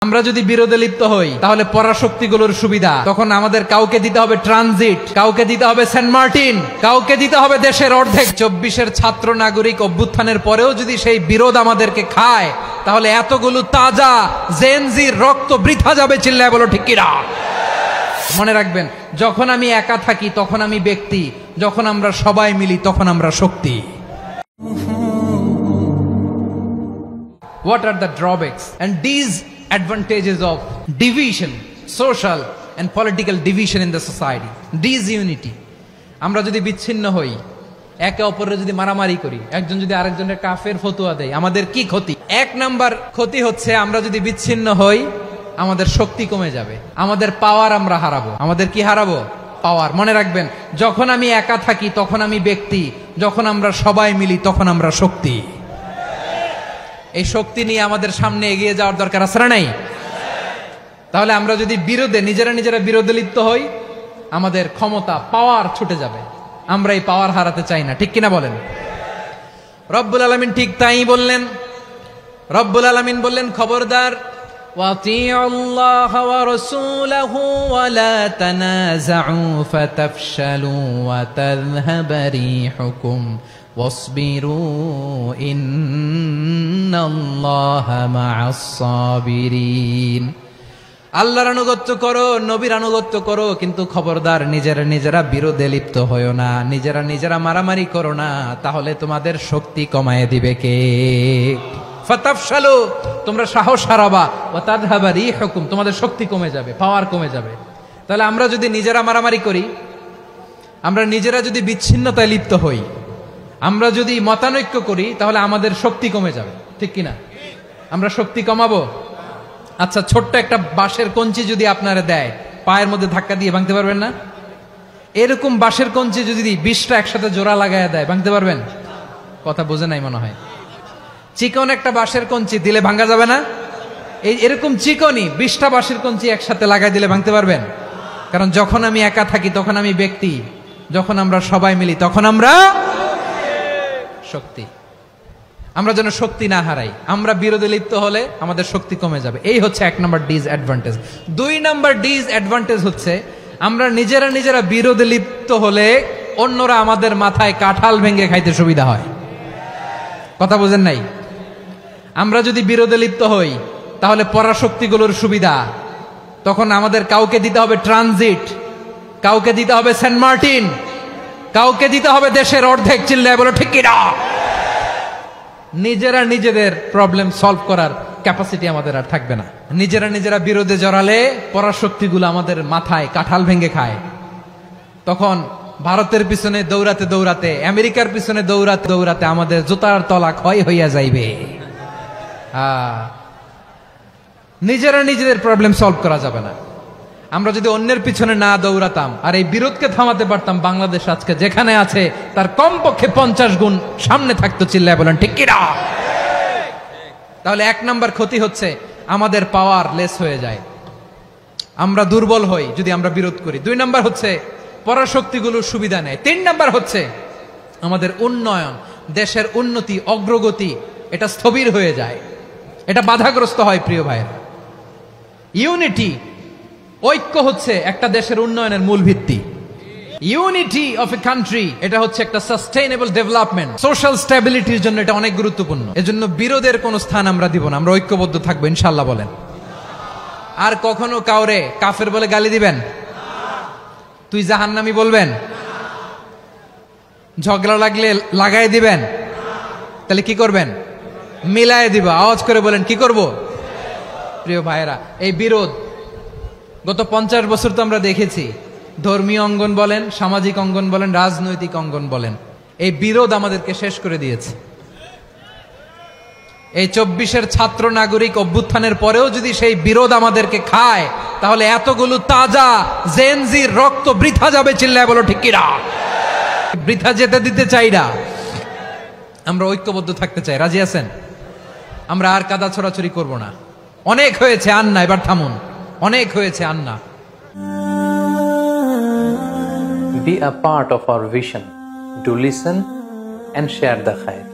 আমরা যদি বিরোধে লিপ্ত হই তাহলে পরাশক্তিগুলোর সুবিধা তখন আমাদের কাউকে দিতে হবে ট্রানজিট, কাউকে দিতে হবে সেন্ট মার্টিন, কাউকে দিতে হবে দেশের অর্ধেক। 24-এর ছাত্র নাগরিক অভ্যুত্থানের পরেও যদি সেই বিরোধ আমাদেরকে খায় তাহলে এতগুলো তাজা জেনজির রক্ত বৃথা যাবে। চিল্লায় বলো ঠিক কিনা? মনে রাখবেন, যখন আমি একা থাকি তখন আমি ব্যক্তি, যখন আমরা সবাই মিলি তখন আমরা শক্তি। What are the drawbacks and disadvantages of division, social and political division in the society? Disunity. আমরা যদি বিচ্ছিন্ন হই, একে অপরের যদি মারামারি করি, একজন যদি আরেকজনের কাফের ফতোয়া দেয়, আমাদের কি ক্ষতি? এক নাম্বার ক্ষতি হচ্ছে আমরা যদি বিচ্ছিন্ন হই আমাদের শক্তি কমে যাবে, আমাদের পাওয়ার আমরা হারাবো। আমাদের কি হারাবো? পাওয়ার। মনে রাখবেন, যখন আমি একা থাকি তখন আমি ব্যক্তি, যখন আমরা সবাই মিলি তখন আমরা শক্তি। এই শক্তি নিয়ে আমাদের সামনে এগিয়ে যাওয়ার দরকার আছে না নাই? তাহলে আমরা যদি নিজেরা বিরোধে লিপ্ত হই আমাদের ক্ষমতা, পাওয়ার ছুটে যাবে। আমরা এই পাওয়ার হারাতে চাই না, ঠিক কিনা বলেন? রব্বুল আলামিন ঠিক তাই বললেন। রব্বুল আলামিন বললেন, খবরদার, ওয়াতিউল্লাহ ওয়া রাসূলাহু ওয়া লা তানাযাউ ফাতাফশালু ওয়া তাযহাবা রিহুকুম ওয়াসবিরু ইন্নাল্লাহা মা'আস সাবিরিন। আল্লাহর আনুগত্য করো, নবীর আনুগত্য করো, কিন্তু খবরদার নিজেরা বিরোধে লিপ্ত হয়ো না, নিজেরা মারামারি করো না, তাহলে তোমাদের শক্তি কমায় দিবে কে? ফাতাফশালু, তোমরা সাহস হারাবা, ওয়া তাযহাবা রিহুকুম, তোমাদের শক্তি কমে যাবে, পাওয়ার কমে যাবে। তাহলে আমরা যদি নিজেরা মারামারি করি, আমরা নিজেরা যদি বিচ্ছিন্নতায় লিপ্ত হই, আমরা যদি মতানৈক্য করি, তাহলে আমাদের শক্তি কমে যাবে, ঠিক কিনা? আমরা শক্তি কমাবো। আচ্ছা, ছোট্ট একটা বাঁশের কঞ্চি যদি আপনারা দেয়, পায়ের মধ্যে ধাক্কা দিয়ে ভাঙতে পারবেন না? এরকম বাঁশের কঞ্চি যদি 20টা একসাথে জোড়া লাগায় দেয়, ভাঙতে পারবেন? কথা বোঝে নাই মনে হয়। চিকন একটা বাঁশের কঞ্চি দিলে ভাঙা যাবে না? এরকম চিকনই 20টা বাঁশের কঞ্চি একসাথে লাগাই দিলে ভাঙতে পারবেন? কারণ যখন আমি একা থাকি তখন আমি ব্যক্তি, যখন আমরা সবাই মিলি তখন আমরা শক্তি। আমরা যেন শক্তি না হারাই। আমরা বিরোধে লিপ্ত হলে আমাদের শক্তি কমে যাবে। এই হচ্ছে 1 নম্বর ডিসঅ্যাডভান্টেজ। 2 নম্বর ডিসঅ্যাডভান্টেজ হচ্ছে আমরা নিজেরা বিরোধে লিপ্ত হলে অন্যরা আমাদের মাথায় কাঁঠাল ভেঙে খাইতে সুবিধা হয়। কথা বোঝেন নাই? আমরা যদি বিরোধে লিপ্ত হই তাহলে পরাশক্তিগুলোর সুবিধা তখন আমাদের কাউকে দিতে হবে ট্রানজিট, কাউকে দিতে হবে সেন্ট মার্টিন, কাউকে দিতে হবে দেশের অর্ধেক। চিল্লায় বলো ঠিক কিনা? নিজেদের প্রবলেম সলভ করার ক্যাপাসিটি আমাদের আর থাকবে না। নিজেরা বিরোধে জড়ালে পরাশক্তিগুলো আমাদের মাথায় কাঁঠাল ভেঙে খায়। তখন ভারতের পিছনে দৌড়াতে, আমেরিকার পিছনে দৌড়াতে আমাদের জুতার তলা ক্ষয় হইয়া যাইবে। নিজেদের প্রবলেম সলভ করা যাবে না। আমরা যদি অন্যের পিছনে না দৌড়াতাম আর এই বিরোধকে থামাতে পারতাম, বাংলাদেশ আজকে যেখানে আছে তার কমপক্ষে 50 গুণ সামনে থাকতো। চিল্লায় বলেন ঠিক কিনা? তাহলে 1 নাম্বার ক্ষতি হচ্ছে আমাদের পাওয়ার লেস হয়ে যায়, আমরা দুর্বল হই যদি আমরা বিরোধ করি। 2 নাম্বার হচ্ছে পরাশক্তিগুলোর সুবিধা নেয়। 3 নাম্বার হচ্ছে আমাদের উন্নয়ন, দেশের উন্নতি, অগ্রগতি এটা স্থবির হয়ে যায়, এটা বাধাগ্রস্ত হয়। প্রিয় ভাইয়েরা, ইউনিটি, ঐক্য হচ্ছে একটা দেশের উন্নয়নের মূল ভিত্তি। ইউনিটি অফ এ কান্ট্রি, এটা হচ্ছে একটা সাস্টেইনেবল ডেভেলপমেন্ট, সোশ্যাল স্ট্যাবিলিটির জন্য এটা অনেক গুরুত্বপূর্ণ। এজন্য বিরোধের কোনো স্থান আমরা দিব না, আমরা ঐক্যবদ্ধ থাকবো ইনশাআল্লাহ। বলেন, আর কখনো কাউরে কাফের বলে গালি দিবেন? তুই জাহান্নামী বলবেন? ঝগড়া লাগলে লাগাই দিবেন? তাহলে কি করবেন? মিলায় দিবা। আওয়াজ করে বলেন, কি করব? প্রিয় ভাইয়েরা, এই বিরোধ গত 50 বছর তো আমরা দেখেছি। ধর্মীয় অঙ্গন বলেন, সামাজিক অঙ্গন বলেন, রাজনৈতিক অঙ্গন বলেন, এই বিরোধ আমাদেরকে শেষ করে দিয়েছে। এই 24-এর ছাত্র নাগরিক অভ্যুত্থানের পরেও যদি সেই বিরোধ আমাদেরকে খায় তাহলে এতগুলো তাজা জেনজির রক্ত বৃথা যাবে। চিল্লায় বলো ঠিক কিনা? বৃথা যেতে দিতে চাই না, আমরা ঐক্যবদ্ধ থাকতে চাই। রাজি আছেন? আমরা আর কাদা ছড়াছড়ি করব না। অনেক হয়েছে, আন্না, এবার থামুন। অনেক হয়েছে, আন্না। Be a part of our vision. Do listen and share the khair.